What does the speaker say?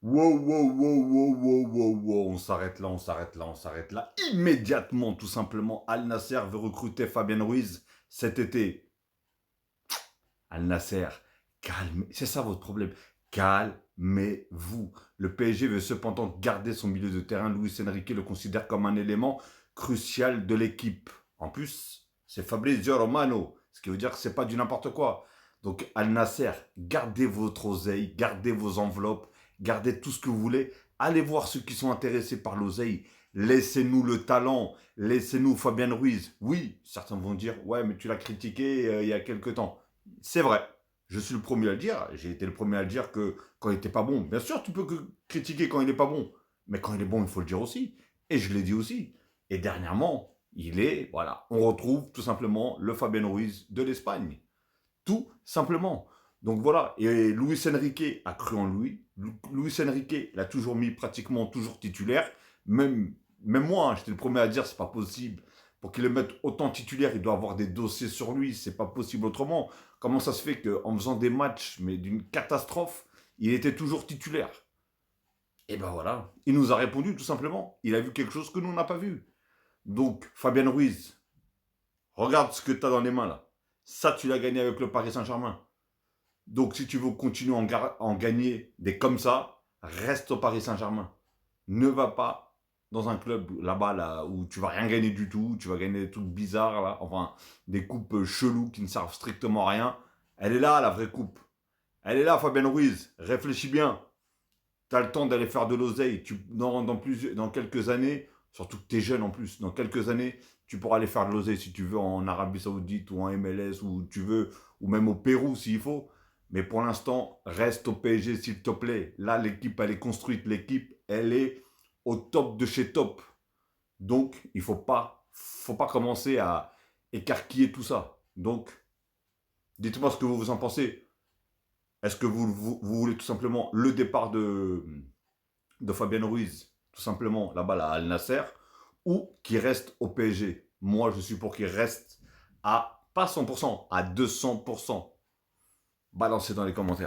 Wow, wow, wow, wow, wow, wow, wow. On s'arrête là, on s'arrête là, on s'arrête là. Immédiatement, tout simplement, Al Nasser veut recruter Fabien Ruiz cet été. Al Nasser, calme. C'est ça votre problème. Calmez-vous. Le PSG veut cependant garder son milieu de terrain. Luis Enrique le considère comme un élément crucial de l'équipe. En plus, c'est Fabrizio Romano, ce qui veut dire que c'est pas du n'importe quoi. Donc Al Nasser, gardez votre oseille, gardez vos enveloppes, gardez tout ce que vous voulez. Allez voir ceux qui sont intéressés par l'oseille. Laissez-nous le talent, laissez-nous Fabien Ruiz. Oui, certains vont dire, ouais, mais tu l'as critiqué il y a quelques temps. C'est vrai. Je suis le premier à le dire. J'ai été le premier à le dire que quand il n'était pas bon. Bien sûr, tu peux que critiquer quand il n'est pas bon. Mais quand il est bon, il faut le dire aussi. Et je l'ai dit aussi. Et dernièrement, il est, voilà, on retrouve tout simplement le Fabien Ruiz de l'Espagne. Tout simplement. Donc voilà. Et Luis Enrique a cru en lui. Luis Enrique l'a toujours mis pratiquement toujours titulaire. Même moi, hein, j'étais le premier à dire c'est pas possible. Pour qu'il le mette autant titulaire, il doit avoir des dossiers sur lui. C'est pas possible autrement. Comment ça se fait qu'en faisant des matchs, mais d'une catastrophe, il était toujours titulaire? Et ben voilà. Il nous a répondu tout simplement. Il a vu quelque chose que nous, on n'a pas vu. Donc, Fabien Ruiz, regarde ce que tu as dans les mains là. Ça, tu l'as gagné avec le Paris Saint-Germain. Donc, si tu veux continuer à en gagner des comme ça, reste au Paris Saint-Germain. Ne va pas dans un club là-bas là, où tu vas rien gagner du tout, tu vas gagner des trucs bizarres, là, enfin, des coupes chelous qui ne servent strictement à rien. Elle est là, la vraie coupe. Elle est là, Fabien Ruiz. Réfléchis bien. Tu as le temps d'aller faire de l'oseille. Dans quelques années, surtout que tu es jeune en plus, dans quelques années, tu pourras aller faire de l'oseille si tu veux en Arabie Saoudite ou en MLS ou tu veux, ou même au Pérou s'il faut. Mais pour l'instant, reste au PSG s'il te plaît. Là, l'équipe, elle est construite. L'équipe, elle est au top de chez top. Donc, il faut pas commencer à écarquiller tout ça. Donc, dites-moi ce que vous en pensez. Est-ce que vous voulez tout simplement le départ de Fabien Ruiz, tout simplement là-bas à Al Nasser, ou qui reste au PSG? Moi, je suis pour qu'il reste à, pas 100%, à 200%. Balancez dans les commentaires.